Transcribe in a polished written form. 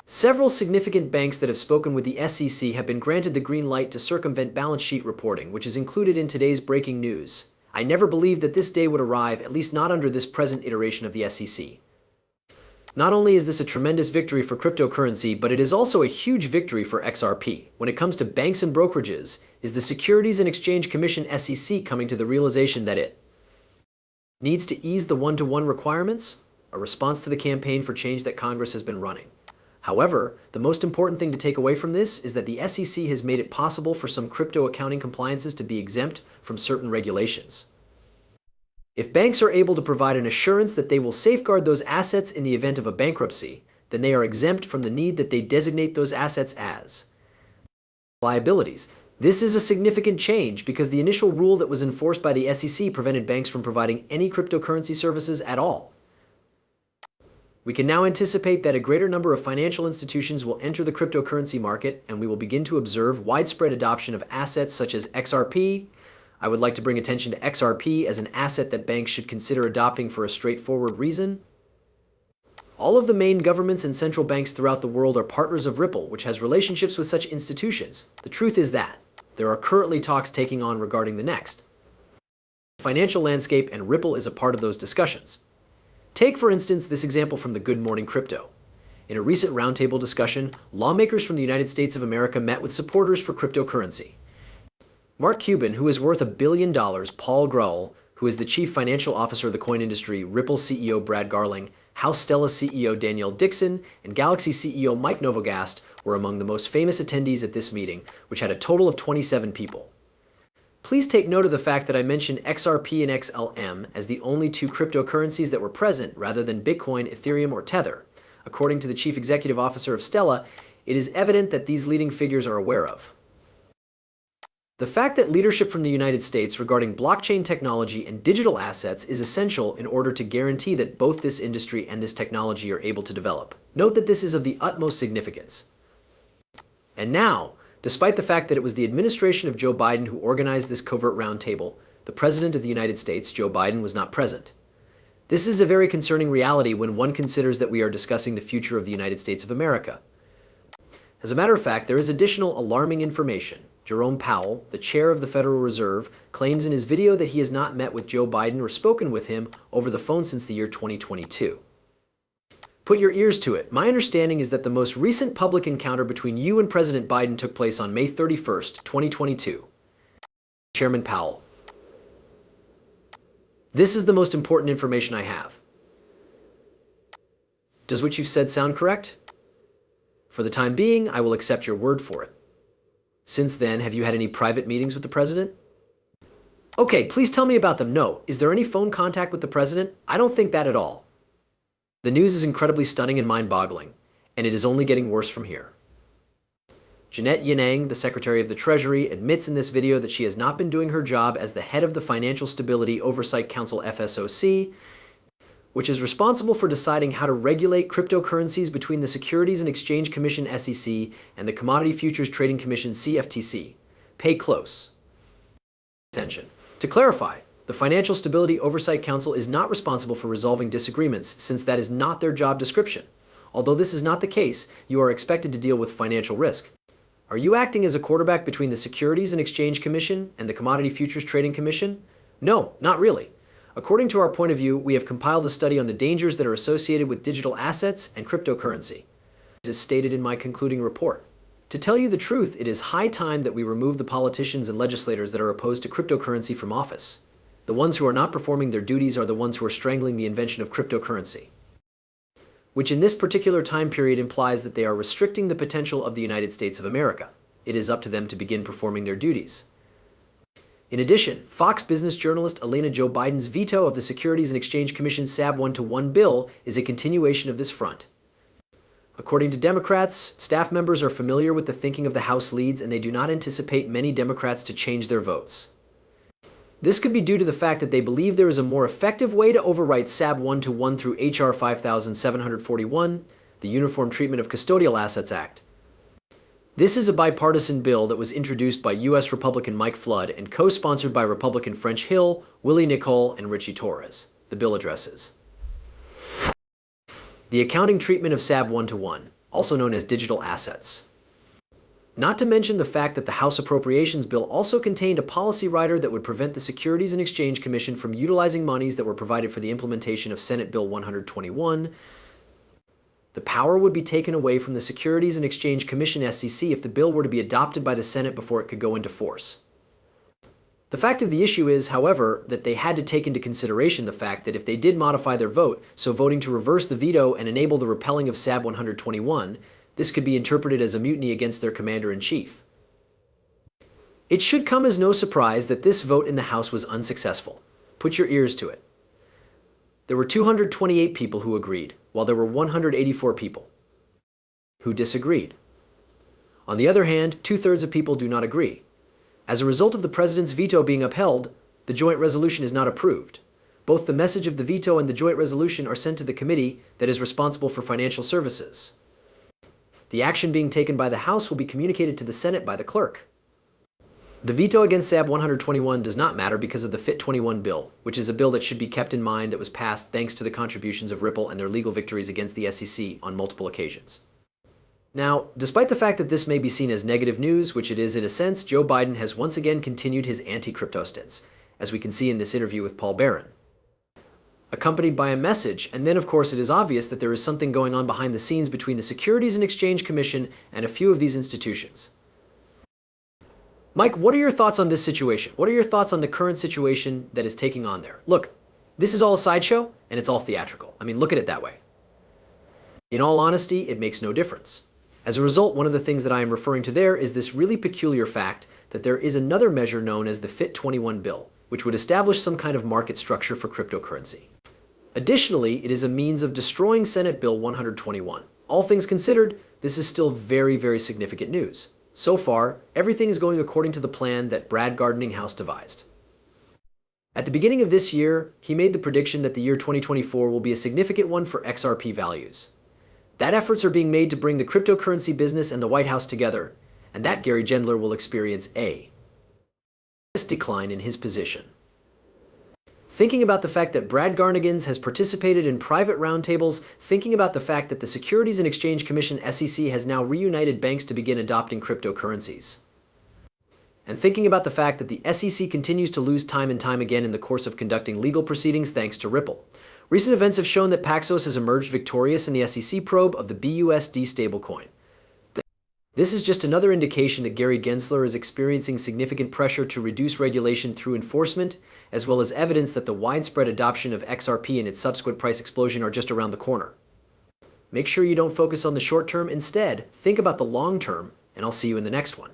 Several significant banks that have spoken with the SEC have been granted the green light to circumvent balance sheet reporting, which is included in today's breaking news. I never believed that this day would arrive, at least not under this present iteration of the SEC. Not only is this a tremendous victory for cryptocurrency, but it is also a huge victory for XRP. When it comes to banks and brokerages, is the Securities and Exchange Commission SEC coming to the realization that it needs to ease the one-to-one requirements? A response to the campaign for change that Congress has been running. However, the most important thing to take away from this is that the SEC has made it possible for some crypto accounting compliances to be exempt from certain regulations. If banks are able to provide an assurance that they will safeguard those assets in the event of a bankruptcy, then they are exempt from the need that they designate those assets as liabilities. This is a significant change because the initial rule that was enforced by the SEC prevented banks from providing any cryptocurrency services at all. We can now anticipate that a greater number of financial institutions will enter the cryptocurrency market, and we will begin to observe widespread adoption of assets such as XRP. I would like to bring attention to XRP as an asset that banks should consider adopting for a straightforward reason. All of the main governments and central banks throughout the world are partners of Ripple, which has relationships with such institutions. The truth is that there are currently talks taking on regarding the next financial landscape, and Ripple is a part of those discussions. Take, for instance, this example from the Good Morning Crypto. In a recent roundtable discussion, lawmakers from the United States of America met with supporters for cryptocurrency. Mark Cuban, who is worth $1 billion, Paul Grewal, who is the chief financial officer of the coin industry, Ripple CEO Brad Garling, House Stella CEO Danielle Dixon, and Galaxy CEO Mike Novogast were among the most famous attendees at this meeting, which had a total of 27 people. Please take note of the fact that I mentioned XRP and XLM as the only two cryptocurrencies that were present rather than Bitcoin, Ethereum, or Tether. According to the chief executive officer of Stella, it is evident that these leading figures are aware of the fact that leadership from the United States regarding blockchain technology and digital assets is essential in order to guarantee that both this industry and this technology are able to develop. Note that this is of the utmost significance. And now, despite the fact that it was the administration of Joe Biden who organized this covert roundtable, the President of the United States, Joe Biden, was not present. This is a very concerning reality when one considers that we are discussing the future of the United States of America. As a matter of fact, there is additional alarming information. Jerome Powell, the chair of the Federal Reserve, claims in his video that he has not met with Joe Biden or spoken with him over the phone since the year 2022. Put your ears to it. My understanding is that the most recent public encounter between you and President Biden took place on May 31st, 2022. Chairman Powell. This is the most important information I have. Does what you've said sound correct? For the time being, I will accept your word for it. Since then, have you had any private meetings with the president? Okay, please tell me about them. No. Is there any phone contact with the president? I don't think that at all. The news is incredibly stunning and mind-boggling, and it is only getting worse from here. Janet Yellen, the Secretary of the Treasury, admits in this video that she has not been doing her job as the head of the Financial Stability Oversight Council FSOC, which is responsible for deciding how to regulate cryptocurrencies between the Securities and Exchange Commission SEC and the Commodity Futures Trading Commission CFTC. Pay close attention. To clarify, the Financial Stability Oversight Council is not responsible for resolving disagreements, since that is not their job description. Although this is not the case, you are expected to deal with financial risk. Are you acting as a quarterback between the Securities and Exchange Commission and the Commodity Futures Trading Commission? No, not really. According to our point of view, we have compiled a study on the dangers that are associated with digital assets and cryptocurrency, as stated in my concluding report. To tell you the truth, it is high time that we remove the politicians and legislators that are opposed to cryptocurrency from office. The ones who are not performing their duties are the ones who are strangling the invention of cryptocurrency, which in this particular time period implies that they are restricting the potential of the United States of America. It is up to them to begin performing their duties. In addition, Fox Business journalist Elena Joe Biden's veto of the Securities and Exchange Commission's SAB 1-to-1 bill is a continuation of this front. According to Democrats, staff members are familiar with the thinking of the House leads, and they do not anticipate many Democrats to change their votes. This could be due to the fact that they believe there is a more effective way to overwrite SAB 1-to-1 through H.R. 5741, the Uniform Treatment of Custodial Assets Act. This is a bipartisan bill that was introduced by U.S. Republican Mike Flood and co-sponsored by Republican French Hill, Willie Nicole, and Richie Torres. The bill addresses the accounting treatment of SAB 1-to-1, also known as digital assets. Not to mention the fact that the House Appropriations Bill also contained a policy rider that would prevent the Securities and Exchange Commission from utilizing monies that were provided for the implementation of Senate Bill 121. The power would be taken away from the Securities and Exchange Commission (SEC) if the bill were to be adopted by the Senate before it could go into force. The fact of the issue is, however, that they had to take into consideration the fact that if they did modify their vote, so voting to reverse the veto and enable the repealing of SAB 121, this could be interpreted as a mutiny against their commander-in-chief. It should come as no surprise that this vote in the House was unsuccessful. Put your ears to it. There were 228 people who agreed, while there were 184 people who disagreed. On the other hand, 2/3 of people do not agree. As a result of the president's veto being upheld, the joint resolution is not approved. Both the message of the veto and the joint resolution are sent to the committee that is responsible for financial services. The action being taken by the House will be communicated to the Senate by the clerk. The veto against SAB 121 does not matter because of the FIT 21 bill, which is a bill that should be kept in mind that was passed thanks to the contributions of Ripple and their legal victories against the SEC on multiple occasions. Now, despite the fact that this may be seen as negative news, which it is in a sense, Joe Biden has once again continued his anti-crypto stints, as we can see in this interview with Paul Barron, accompanied by a message, and then of course it is obvious that there is something going on behind the scenes between the Securities and Exchange Commission and a few of these institutions. Mike, what are your thoughts on this situation? What are your thoughts on the current situation that is taking on there? Look, this is all a sideshow, and it's all theatrical. I mean, look at it that way. In all honesty, it makes no difference. As a result, one of the things that I am referring to there is this really peculiar fact that there is another measure known as the FIT 21 bill, which would establish some kind of market structure for cryptocurrency. Additionally, it is a means of destroying Senate Bill 121. All things considered, this is still very, very significant news. So far, everything is going according to the plan that Brad Garlinghouse devised. At the beginning of this year, he made the prediction that the year 2024 will be a significant one for XRP values. That efforts are being made to bring the cryptocurrency business and the White House together, and that Gary Gendler will experience a decline in his position. Thinking about the fact that Brad Garlinghouse has participated in private roundtables, thinking about the fact that the Securities and Exchange Commission (SEC) has now reunited banks to begin adopting cryptocurrencies, and thinking about the fact that the SEC continues to lose time and time again in the course of conducting legal proceedings thanks to Ripple. Recent events have shown that Paxos has emerged victorious in the SEC probe of the BUSD stablecoin. This is just another indication that Gary Gensler is experiencing significant pressure to reduce regulation through enforcement, as well as evidence that the widespread adoption of XRP and its subsequent price explosion are just around the corner. Make sure you don't focus on the short term. Instead, think about the long term, and I'll see you in the next one.